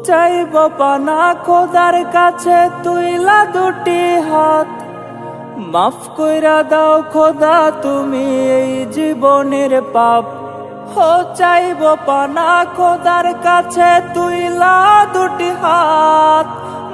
চাইব পানা খোদার কাছে তুইলা দুটি হাত, মাফ কইরা দাও খোদা তুমি এই জীবনের পাপ। হো চাইব পানা খোদার কাছে তুইলা দুটি হাত,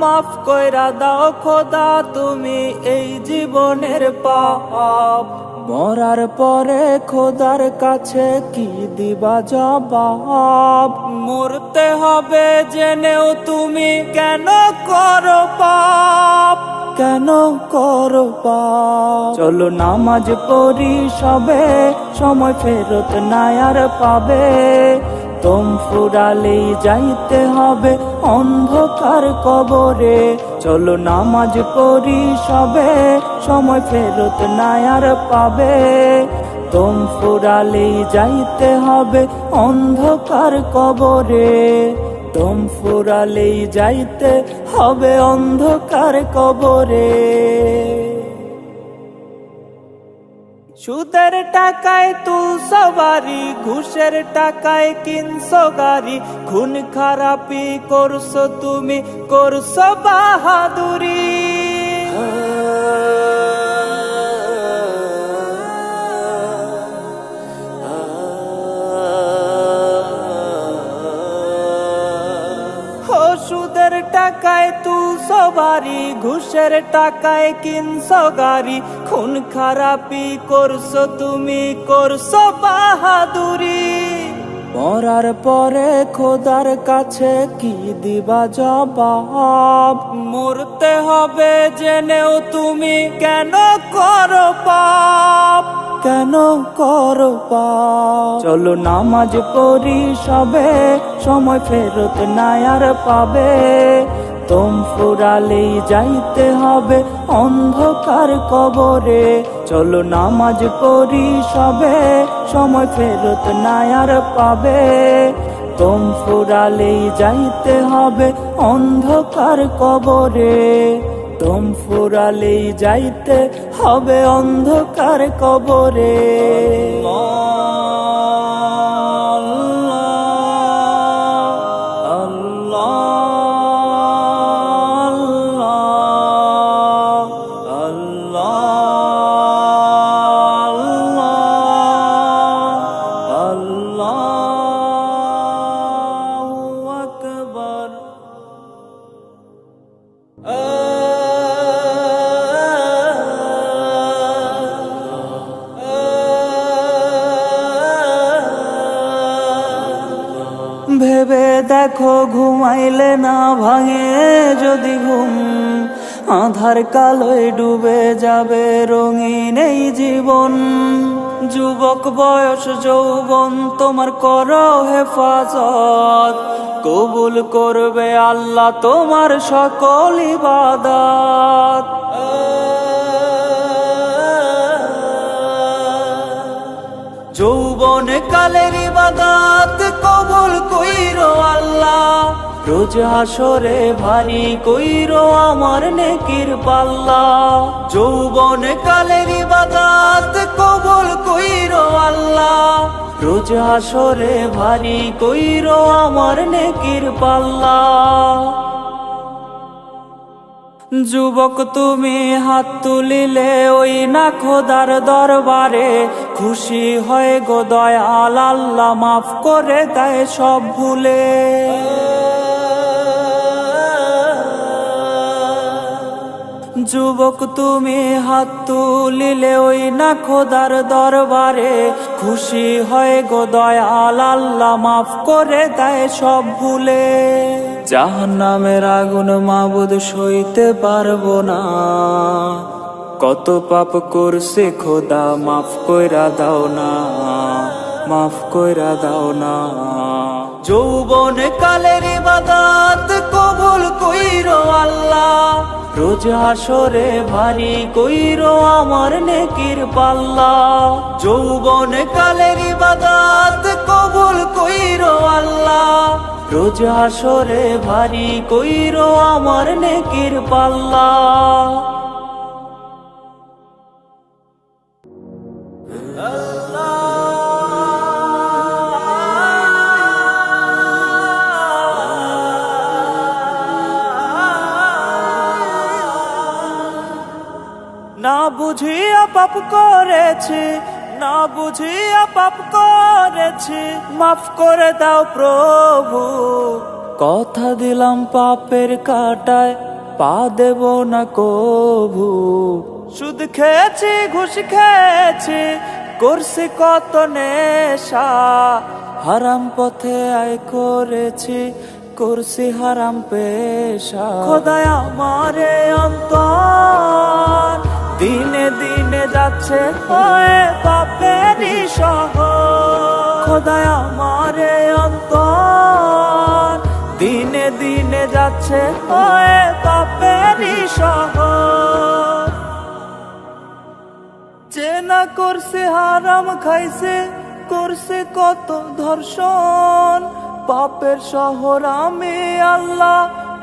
মাফ কইরা দাও খোদা তুমি এই জীবনের পাপ। মরার পরে খোদার কাছে কি দিবা জবাব? মরতে হবে জেনেও তুমি কেন করো পাপ, কেন করো পাপ? চলো নামাজ পড়ি সবে, সময় ফেরত নাই আর পাবে। দম ফুরালেই যাইতে হবে অন্ধকার কবরে। চলো নামাজ পড়ি সবে, সময় ফেরত নাই আর পাবে। দম ফুরালেই যাইতে হবে অন্ধকার কবরে। দম ফুরালেই যাইতে হবে অন্ধকার কবরে। সুদের টাকায় তুলছো বাড়ি, ঘুষের টাকায় কিনছো গাড়ি। খুন খারাপি করছো তুমি, করছো বাহাদুরি। সুদের টাকায় তুলছো বাড়ি, ঘুষের টাকায় কিনছো গাড়ি। খুন খারাপি করছো তুমি, করছো বাহাদুরি। মরার পরে খোদার কাছে কি দিবা জবাব? মরতে হবে জেনেও তুমি কেন করো পাপ, কেন করো পাপ? চলো নামাজ পড়ি সবে, সময় ফেরত নাই আর পাবে। দম ফুরালেই যাইতে হবে অন্ধকার কবরে। চলো নামাজ পড়ি সবে, সময় ফেরত নাই আর পাবে। দম ফুরালেই যাইতে হবে অন্ধকার কবরে। দম ফুরালেই যাইতে হবে অন্ধকার কবরে। ভেবে দেখো ঘুমাইলে না ভাঙে যদি ঘুম, আধার কালোয় ডুবে যাবে রঙিন এই জীবন। যুবক বয়স যৌবন তোমার করো হেফাজত, কবুল করবে আল্লাহ তোমার সকল ইবাদত। যৌবন কালের ইবাদত কবুল কইরো আল্লাহ, রোজ হাসরে ভারী কইরো আমার নেকির পাল্লা। যৌবন কালের ইবাদত কবুল কইরো আল্লাহ, রোজ হাসরে ভারী কইরো আমার নেকির পাল্লা। যুবক তুমি হাত তুলিলে ওই না খোদার দরবারে, খুশি হয়ে গো দয়াল আল্লাহ মাফ করে দেয় সব ভুলে। যুবক তুমি হাত তুলিলে ওই না খোদার দরবারে, খুশি হয়ে গো দয়াল আল্লাহ মাফ করে দেয় সব ভুলে। জাহান্নামের আগুন মাবুদ সইতে পারবো না, কত পাপ করছে খোদা মাফ কইরা দাও না, মাফ কইরা দাও না। যৌবন কালের ইবাদত কবুল কইরো আল্লাহ, রোজ হাসরে ভারী কইরো আমার নেকির পাল্লা, যৌবন কালের ইবাদত কবুল কইরো আল্লাহ। রোজ হাসরে ভারী কইরো আমার নেকির পাল্লা। না বুঝিয়া পাপ করেছি, না বুঝিয়া পাপ করেছি, মাফ করে দাও প্রভু। কথা দিলাম পাপের কাটায় পা দেব না কভু। সুদ খেয়েছি, ঘুষ খেয়েছি, করছি কত নেশা, হারাম পথে আয় করেছি, করছি হারাম পেশা। খোদায় আমারে অন্তর দিনে দিনে যাচ্ছে হয়ে পাপেরই শহর। খোদায় আমারে অন্তর দিনে দিনে যাচ্ছে হয়ে পাপেরই শহর। চেনা করছে হারাম খাইছে, করছে কত ধর্ষণ, পাপের শহর আমি আল্লাহ,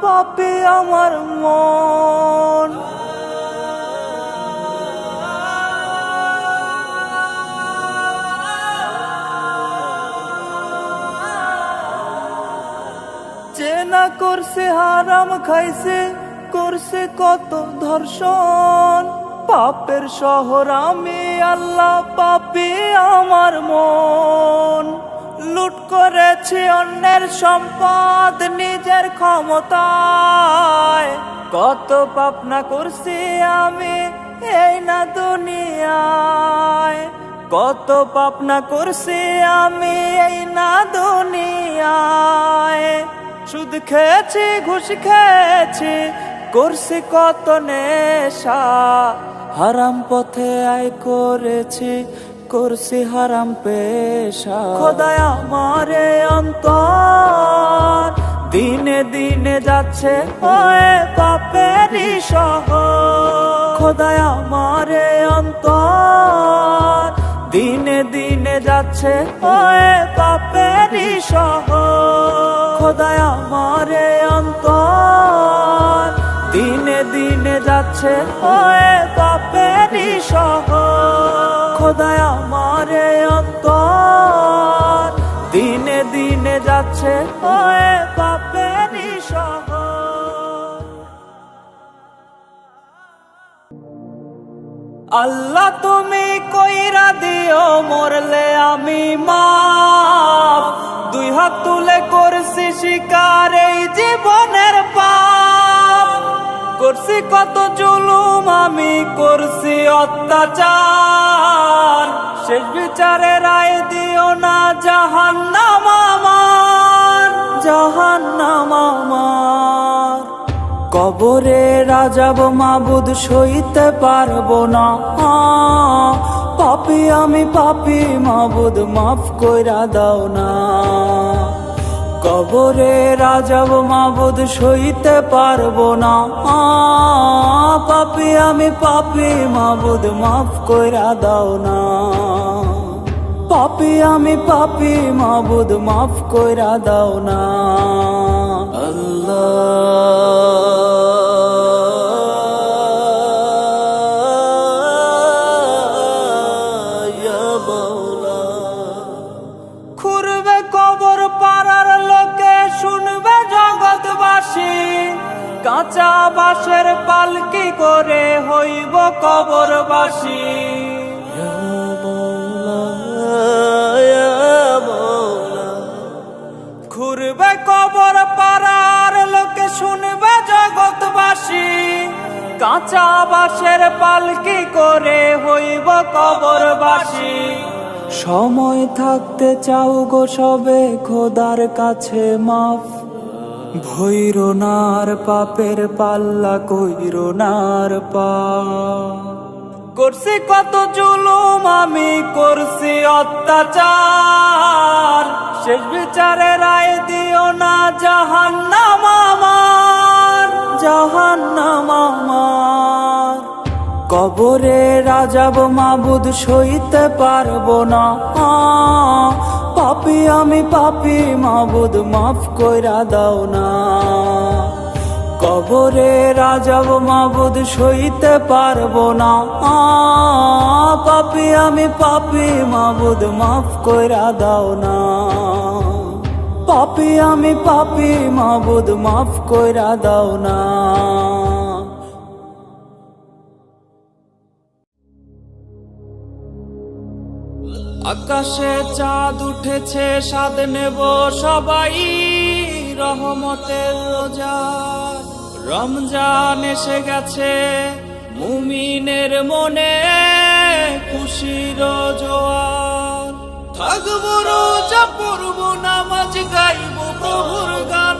পাপী আমার মন। চেনা করছে হারাম খাইছে, করছে কত ধর্ষণ, পাপের শহর আমি আল্লাহ, পাপী আমার মন। লুট করেছি অন্যের সম্পদ নিজের ক্ষমতায়, কত পাপ না করছি আমি এই না দুনিয়ায়, কত পাপ না করছি আমি এই না দুনিয়ায়। সুদ খেয়েছি, ঘুষ খেয়েছি, করছি কত নেশা, হারাম পথে আয় করেছি, করছি হারাম পেশা। খোদায় আমারে অন্তর দিনে দিনে যাচ্ছে হয়ে পাপেরই শহর। খোদায় আমারে অন্তর দিনে দিনে যাচ্ছে হয়ে পাপেরই শহর। খোদায় আমারে অন্তর দিনে দিনে যাচ্ছে হয়ে পাপেরই শহর। খোদায় আমারে অন্তর দিনে দিনে যাচ্ছে হয়ে পাপেরই শহর। আল্লাহ তুমি কইরা দিও মরলে আমি মাফ, দুই হাত তুলে করছি স্বীকার এই জীবনের পাপ। করছি কত জুলুম আমি, করছি অত্যাচার, শেষ বিচারে রায় দিও না জাহান্নাম আমার, জাহান্নাম আমার। কবরে রাজাব মাবুদ সইতে পারবো না, পাপী আমি পাপী মাবুদ মাফ কইরা দাও না। কবরে রাজাব মাবুদ সইতে পারবো না, পাপী আমি পাপী মাবুদ মাফ কইরা দাও না। পাপী আমি পাপী মাবুদ মাফ কইরা দাও না। খুঁড়বে কবর পাড়ার লোকে, শুনবে জগৎবাসী, কাঁচা বাঁশের পালকি করে হইব কবরবাসী। খুঁড়বে কবর পাড়ার লোকে, শুনবে জগৎবাসী, কাঁচা বাঁশের পালকি করে হইব কবরবাসী। সময় থাকতে চাও গো সবে খোদার কাছে মাফ, ভৈরো নার পাপের পাল্লা কইরো নার পাপ। করছি কত জুলুম আমি, করছি অত্যাচার, শেষ বিচারে রায় দিও না জাহান্নাম আমার, জাহান্নাম আমার। কবরে রাজাব মাবুদ সইতে পারবো না, পাপী আমি পাপী মাবুদ মাফ কইরা দাও না। কবরে রাজাব মাবুদ সইতে পারবো না, পাপী আমি পাপী মাবুদ মাফ কইরা দাও না। পাপী আমি পাপী মাবুদ মাফ কইরা দাও না। আকাশে চাঁদ উঠেছে স্বাদ নেব সবাই রহমতের রোজার। রমজান এসে গেছে মুমিনের মনে খুশির জোয়ার। থাকবো রোজা পড়বো নামাজ গাইবো প্রভুর গান।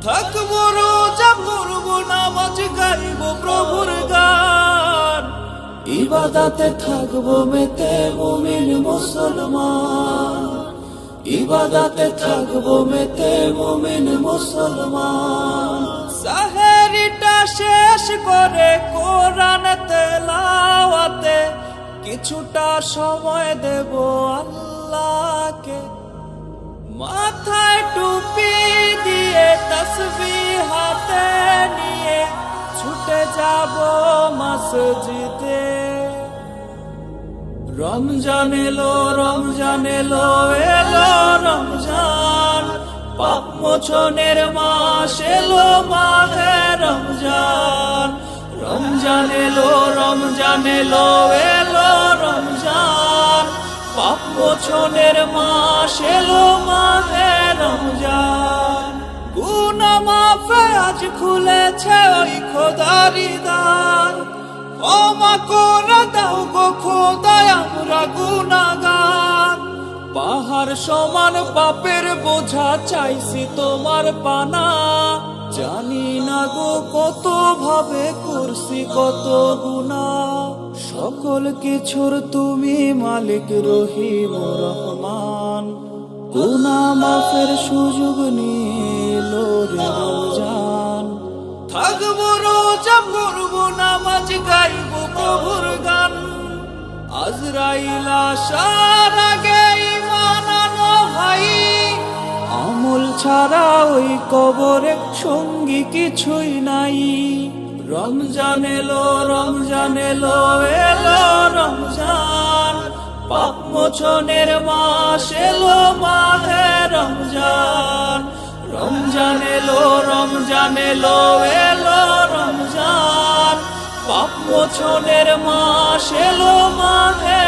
থাকবো রোজা পড়বো নামাজ গাইবো প্রভুর গান। ইবাদতে থাকবো মেতে মুমিন মুসলমান। ইবাদতে থাকবো মেতে মুমিন মুসলমান। সাহেরিটা শেষ করে কোরআন তেলাওয়াতে কিছুটা সময় দেব আল্লাহকে। মাথায় টুপি দিয়ে তাসবিহ হাতে নিয়ে ছুটে যাব মসজিদে। রমজান এলো রমজান এলো এলো রমজান। পাপ মোচনের মাস এলো মাহে রমজান। রমজান এলো রমজান এলো এলো রমজান। পাপ মোচনের মাস এলো মাহে রমজান। গুনাহ মাফে আজ খুলেছে ওই খোদারি দ্বার। ক্ষমা করে দাও গো খোদা আমরা গুনাহগার। পাহাড় সমান পাপের বোঝা চাইছি তোমার পানা। জানি না গো কত ভাবে করছি কত গুনাহ। সকল কিছুর তুমি মালিক রহিম রহমান। গুনাহ মাফের সুযোগ নিল রে রমজান। থাকবো রোজা পড়বো নামাজ গাইবো প্রভুর গান। আজরাইল আসার আগে ঈমান আনো ভাই। আমল ছাড়া ওই কবরে সঙ্গী কিছুই নাই। রমজান এলো রমজান এলো এলো রমজান। পাপ মোচনের মাস এলো মাহে রমজান। রমজান এলো রমজান এলো এলো রমজান। পাপ মোচনের মাস এলো মাহে